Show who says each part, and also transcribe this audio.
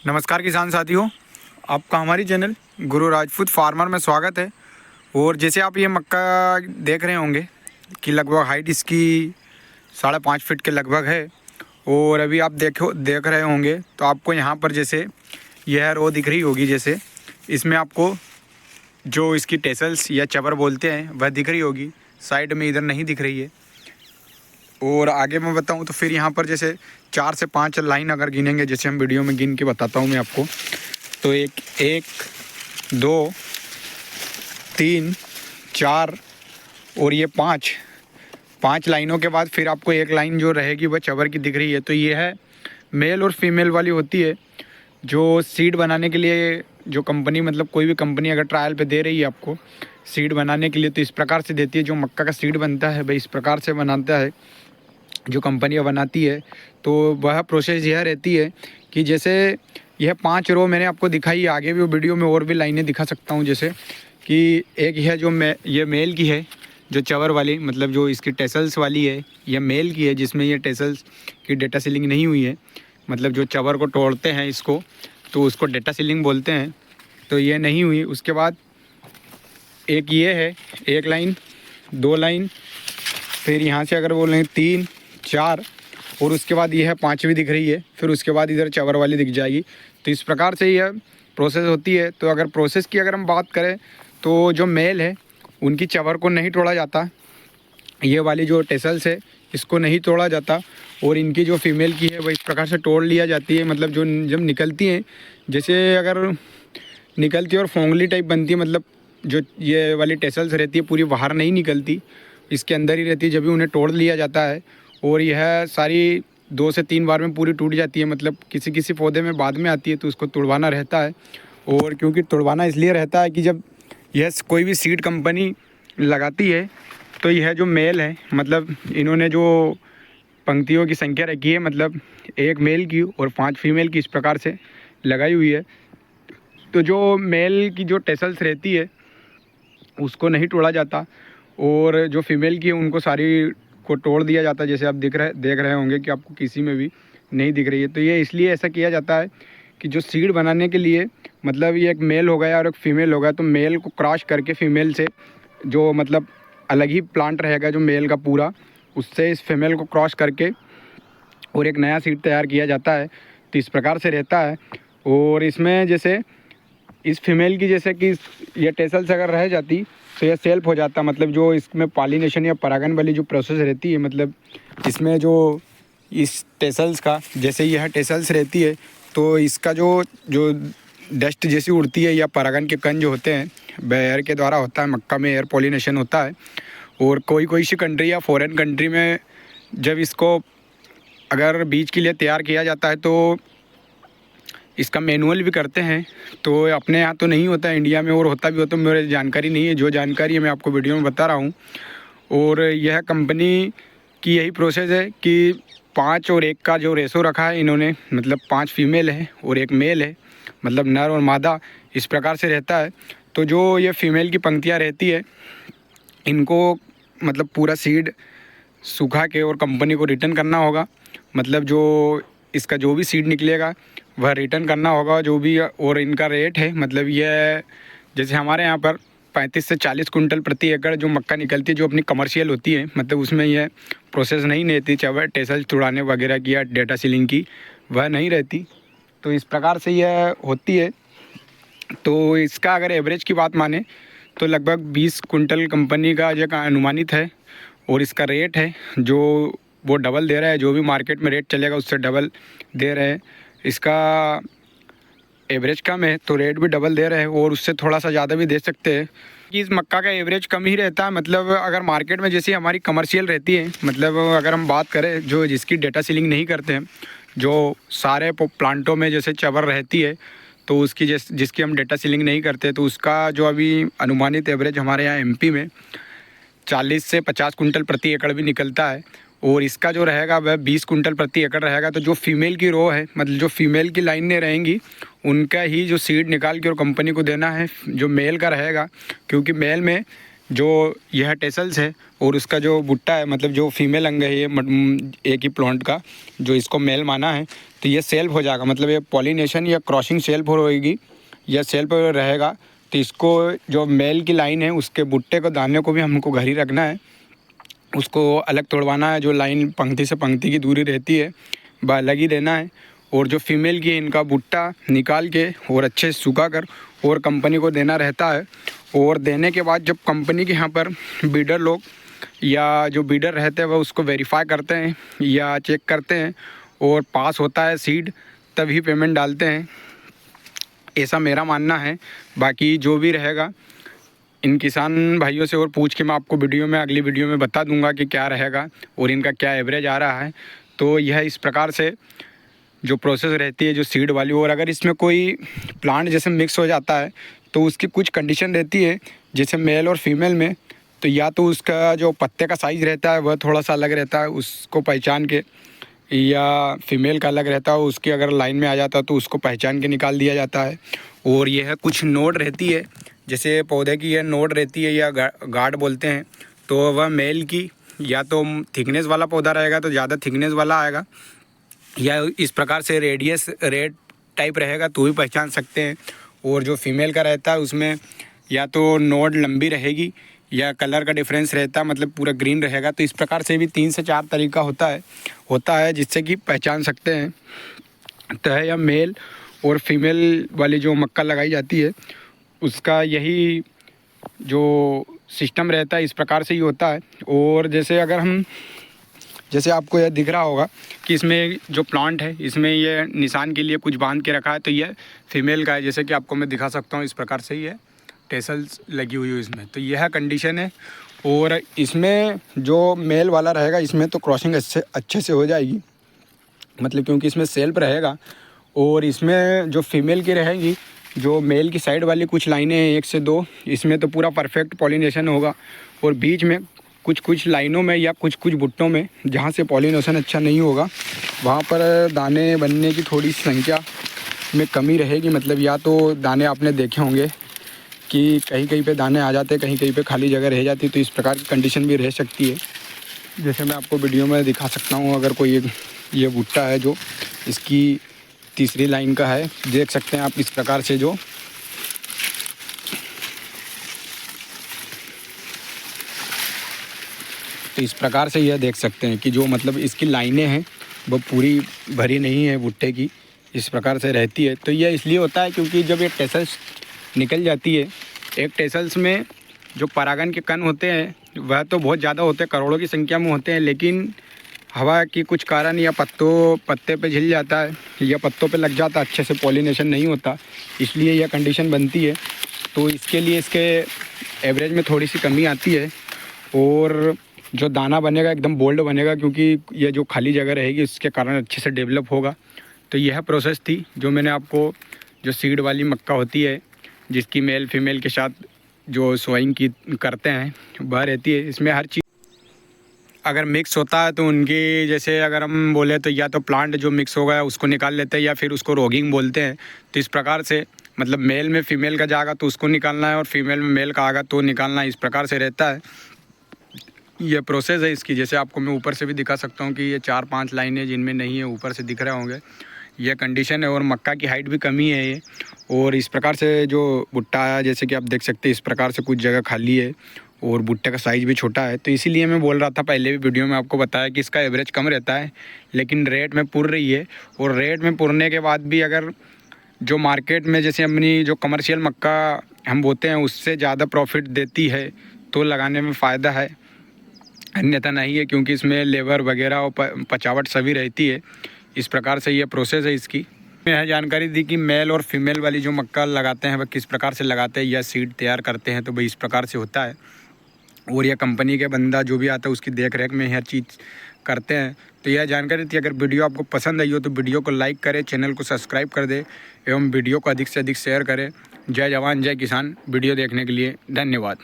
Speaker 1: नमस्कार किसान साथियों, आपका हमारी चैनल गुरु राजपूत फार्मर में स्वागत है। और जैसे आप ये मक्का देख रहे होंगे कि लगभग हाइट इसकी 5.5 फीट के लगभग है। और अभी आप देख रहे होंगे तो आपको यहाँ पर जैसे यह रो दिख रही होगी, जैसे इसमें आपको जो इसकी टेसल्स या चबर बोलते हैं वह दिख रही होगी। साइड में इधर नहीं दिख रही है। और आगे मैं बताऊं तो फिर यहाँ पर जैसे 4 से 5 लाइन अगर गिनेंगे, जैसे हम वीडियो में गिन के बताता हूँ मैं आपको, तो एक 2 3 4 और ये 5 लाइनों के बाद फिर आपको एक लाइन जो रहेगी वह चबर की दिख रही है। तो ये है मेल और फीमेल वाली होती है, जो सीड बनाने के लिए जो कंपनी, मतलब कोई भी कंपनी अगर ट्रायल पे दे रही है आपको सीड बनाने के लिए, तो इस प्रकार से देती है। जो मक्का का सीड बनता है भाई इस प्रकार से बनाता है जो कंपनियां बनाती है। तो वह प्रोसेस यह रहती है कि जैसे यह 5 रो मैंने आपको दिखाई, आगे भी वीडियो में और भी लाइनें दिखा सकता हूं। जैसे कि एक है जो ये मेल की है, जो चवर वाली, मतलब जो इसकी टेसल्स वाली है, यह मेल की है जिसमें ये टेसल्स की डेटा सीलिंग नहीं हुई है। मतलब जो चवर को तोड़ते हैं इसको, तो उसको डेटा सीलिंग बोलते हैं, तो ये नहीं हुई। उसके बाद एक ये है, एक लाइन 2 लाइन, फिर यहाँ से अगर बोलें 3 4 और उसके बाद ये है 5वीं दिख रही है। फिर उसके बाद इधर चवर वाली दिख जाएगी। तो इस प्रकार से यह प्रोसेस होती है। तो अगर प्रोसेस की अगर हम बात करें तो जो मेल है उनकी चवर को नहीं तोड़ा जाता, ये वाली जो टेसल्स है इसको नहीं तोड़ा जाता। और इनकी जो फीमेल की है वह इस प्रकार से तोड़ लिया जाती है। मतलब जो जब निकलती हैं, जैसे अगर निकलती है और फोंगली टाइप बनती है, मतलब जो ये वाली टेसल्स रहती है पूरी बाहर नहीं निकलती, इसके अंदर ही रहती है, जब भी उन्हें तोड़ लिया जाता है। और यह सारी 2 से 3 बार में पूरी टूट जाती है। मतलब किसी किसी पौधे में बाद में आती है, तो उसको तुड़वाना रहता है। और क्योंकि तुड़वाना इसलिए रहता है कि जब यह कोई भी सीड कंपनी लगाती है तो यह जो मेल है, मतलब इन्होंने जो पंक्तियों की संख्या रखी है, मतलब 1 मेल की और 5 फीमेल की, इस प्रकार से लगाई हुई है। तो जो मेल की जो टेसल्स रहती है उसको नहीं तोड़ा जाता, और जो फीमेल की है उनको सारी को तोड़ दिया जाता है। जैसे आप देख रहे होंगे कि आपको किसी में भी नहीं दिख रही है। तो ये इसलिए ऐसा किया जाता है कि जो सीड बनाने के लिए, मतलब ये एक मेल हो गया और एक फ़ीमेल हो गया, तो मेल को क्रॉस करके फीमेल से जो मतलब अलग ही प्लांट रहेगा जो मेल का पूरा, उससे इस फीमेल को क्रॉस करके और एक नया सीड तैयार किया जाता है। तो इस प्रकार से रहता है। और इसमें जैसे इस फीमेल की जैसे कि ये टेसल्स अगर रह जाती तो यह सेल्फ हो जाता, मतलब जो इसमें पॉलिनेशन या परागन वाली जो प्रोसेस रहती है, मतलब इसमें जो इस टेसल्स का, जैसे यह टेसल्स रहती है तो इसका जो डस्ट जैसी उड़ती है या परागन के कण जो होते हैं एयर के द्वारा होता है। मक्का में एयर पॉलिनेशन होता है। और कोई सी कंट्री या फॉरेन कंट्री में जब इसको अगर बीज के लिए तैयार किया जाता है तो इसका मैनुअल भी करते हैं। तो अपने यहाँ तो नहीं होता है, इंडिया में, और होता भी हो तो मेरे जानकारी नहीं है। जो जानकारी है मैं आपको वीडियो में बता रहा हूँ। और यह कंपनी की यही प्रोसेस है कि 5 और 1 का जो रेशो रखा है इन्होंने, मतलब 5 फीमेल है और 1 मेल है, मतलब नर और मादा, इस प्रकार से रहता है। तो जो ये फीमेल की पंक्तियाँ रहती है इनको मतलब पूरा सीड सूखा के और कंपनी को रिटर्न करना होगा। मतलब जो इसका जो भी सीड निकलेगा वह रिटर्न करना होगा जो भी। और इनका रेट है, मतलब यह जैसे हमारे यहाँ पर 35 से 40 कुंटल प्रति एकड़ जो मक्का निकलती है, जो अपनी कमर्शियल होती है, मतलब उसमें यह प्रोसेस नहीं रहती, चाहे टेसल तुड़ाने वगैरह की या डेटा सीलिंग की, वह नहीं रहती। तो इस प्रकार से यह होती है। तो इसका अगर एवरेज की बात माने तो लगभग 20 कुंटल कंपनी का जो अनुमानित है। और इसका रेट है जो वो डबल दे रहा है, जो भी मार्केट में रेट चलेगा उससे डबल दे रहे हैं। इसका एवरेज कम है तो रेट भी डबल दे रहे हैं, और उससे थोड़ा सा ज़्यादा भी दे सकते हैं कि इस मक्का का एवरेज कम ही रहता है। मतलब अगर मार्केट में जैसी हमारी कमर्शियल रहती है, मतलब अगर हम बात करें जो जिसकी डेटा सीलिंग नहीं करते हैं, जो सारे प्लांटों में जैसे चबर रहती है, तो उसकी जिसकी हम डेटा सीलिंग नहीं करते, तो उसका जो अभी अनुमानित एवरेज हमारे यहाँ एमपी में 40 से 50 कुंटल प्रति एकड़ भी निकलता है। और इसका जो रहेगा वह 20 कुंटल प्रति एकड़ रहेगा। तो जो फीमेल की रो है, मतलब जो फीमेल की लाइनें रहेंगी उनका ही जो सीड निकाल के और कंपनी को देना है। जो मेल का रहेगा, क्योंकि मेल में जो यह टेसल्स है और उसका जो बुट्टा है, मतलब जो फीमेल अंग है ये एक ही प्लांट का, जो इसको मेल माना है, तो ये सेल्फ हो जाएगा, मतलब ये पॉलिनेशन या क्रॉसिंग सेल्फ होगी या सेल्फ रहेगा। तो इसको जो मेल की लाइन है उसके भुट्टे को दाने को भी हमको घर ही रखना है, उसको अलग तोड़वाना है। जो लाइन पंक्ति से पंक्ति की दूरी रहती है वह अलग ही देना है। और जो फीमेल की इनका भुट्टा निकाल के और अच्छे से सुखा कर और कंपनी को देना रहता है। और देने के बाद जब कंपनी के यहाँ पर बीडर लोग या जो बीडर रहते हैं वह उसको वेरीफाई करते हैं या चेक करते हैं और पास होता है सीड, तभी पेमेंट डालते हैं, ऐसा मेरा मानना है। बाकी जो भी रहेगा इन किसान भाइयों से और पूछ के मैं आपको अगली वीडियो में बता दूंगा कि क्या रहेगा और इनका क्या एवरेज आ रहा है। तो यह इस प्रकार से जो प्रोसेस रहती है जो सीड वाली। और अगर इसमें कोई प्लांट जैसे मिक्स हो जाता है तो उसकी कुछ कंडीशन रहती है, जैसे मेल और फीमेल में, तो या तो उसका जो पत्ते का साइज़ रहता है वह थोड़ा सा अलग रहता है उसको पहचान के, या फीमेल का अलग रहता है, उसकी अगर लाइन में आ जाता है तो उसको पहचान के निकाल दिया जाता है। और यह कुछ नोड रहती है, जैसे पौधे की यह नोड रहती है या गार्ड बोलते हैं, तो वह मेल की या तो थिकनेस वाला पौधा रहेगा तो ज़्यादा थिकनेस वाला आएगा, या इस प्रकार से रेडियस रेड टाइप रहेगा तो भी पहचान सकते हैं। और जो फीमेल का रहता है उसमें या तो नोड लंबी रहेगी या कलर का डिफरेंस रहता है, मतलब पूरा ग्रीन रहेगा। तो इस प्रकार से भी 3 से 4 तरीका होता है जिससे कि पहचान सकते हैं। तो है या मेल और फीमेल वाली जो मक्का लगाई जाती है उसका यही जो सिस्टम रहता है, इस प्रकार से ही होता है। और जैसे आपको यह दिख रहा होगा कि इसमें जो प्लांट है इसमें ये निशान के लिए कुछ बांध के रखा है, तो यह फीमेल का है। जैसे कि आपको मैं दिखा सकता हूँ, इस प्रकार से ही है, टेसल्स लगी हुई है इसमें। तो यह कंडीशन है। और इसमें जो मेल वाला रहेगा इसमें तो क्रॉसिंग अच्छे से हो जाएगी, मतलब क्योंकि इसमें सेल्फ रहेगा। और इसमें जो फीमेल की रहेगी, जो मेल की साइड वाली कुछ लाइनें हैं 1 से 2, इसमें तो पूरा परफेक्ट पॉलिनेशन होगा। और बीच में कुछ लाइनों में या कुछ भुट्टों में जहाँ से पॉलिनेशन अच्छा नहीं होगा वहाँ पर दाने बनने की थोड़ी संख्या में कमी रहेगी। मतलब या तो दाने आपने देखे होंगे कि कहीं पे दाने आ जाते, कहीं पे खाली जगह रह जाती, तो इस प्रकार की कंडीशन भी रह सकती है। जैसे मैं आपको वीडियो में दिखा सकता हूँ, अगर कोई ये भुट्टा है जो इसकी तीसरी लाइन का है, देख सकते हैं आप इस प्रकार से जो तो इस प्रकार से यह देख सकते हैं कि जो मतलब इसकी लाइनें हैं वो पूरी भरी नहीं है भुट्टे की, इस प्रकार से रहती है। तो यह इसलिए होता है क्योंकि जब ये टेसल्स निकल जाती है, एक टेसल्स में जो परागन के कण होते हैं वह तो बहुत ज़्यादा होते हैं, करोड़ों की संख्या में होते हैं, लेकिन हवा की कुछ कारण या पत्ते पे झिल जाता है या पत्तों पे लग जाता है, अच्छे से पॉलिनेशन नहीं होता, इसलिए यह कंडीशन बनती है। तो इसके लिए इसके एवरेज में थोड़ी सी कमी आती है। और जो दाना बनेगा एकदम बोल्ड बनेगा, क्योंकि ये जो खाली जगह रहेगी इसके कारण अच्छे से डेवलप होगा। तो यह प्रोसेस थी जो मैंने आपको, जो सीड वाली मक्का होती है जिसकी मेल फीमेल के साथ जो सोइंग की करते हैं वह रहती है। इसमें हर चीज़ अगर मिक्स होता है तो उनकी, जैसे अगर हम बोले तो या तो प्लांट जो मिक्स हो गया उसको निकाल लेते हैं या फिर उसको रोगिंग बोलते हैं। तो इस प्रकार से मतलब मेल में फीमेल का जाएगा तो उसको निकालना है और फीमेल में मेल का आएगा तो निकालना है, इस प्रकार से रहता है। ये प्रोसेस है इसकी। जैसे आपको मैं ऊपर से भी दिखा सकता हूँ कि ये 4-5 लाइनें जिनमें नहीं है ऊपर से दिख रहे होंगे, यह कंडीशन है। और मक्का की हाइट भी कमी है ये। और इस प्रकार से जो भुट्टा है, जैसे कि आप देख सकते हैं इस प्रकार से कुछ जगह खाली है और भुट्टे का साइज़ भी छोटा है। तो इसीलिए मैं बोल रहा था पहले भी वीडियो में आपको बताया कि इसका एवरेज कम रहता है, लेकिन रेट में पुर रही है। और रेट में पुरने के बाद भी अगर जो मार्केट में जैसे अपनी जो कमर्शियल मक्का हम बोते हैं उससे ज़्यादा प्रॉफिट देती है तो लगाने में फ़ायदा है, अन्यथा नहीं है, क्योंकि इसमें लेबर वगैरह और पचावट सभी रहती है। इस प्रकार से ये प्रोसेस है इसकी। यह जानकारी दी कि मेल और फीमेल वाली जो मक्का लगाते हैं वह किस प्रकार से लगाते हैं या सीड तैयार करते हैं, तो भाई इस प्रकार से होता है। और यह कंपनी के बंदा जो भी आता है उसकी देख रेख में हर चीज़ करते हैं। तो यह जानकारी थी। अगर वीडियो आपको पसंद आई हो तो वीडियो को लाइक करें, चैनल को सब्सक्राइब कर दे एवं वीडियो को अधिक से अधिक शेयर करें। जय जवान जय किसान। वीडियो देखने के लिए धन्यवाद।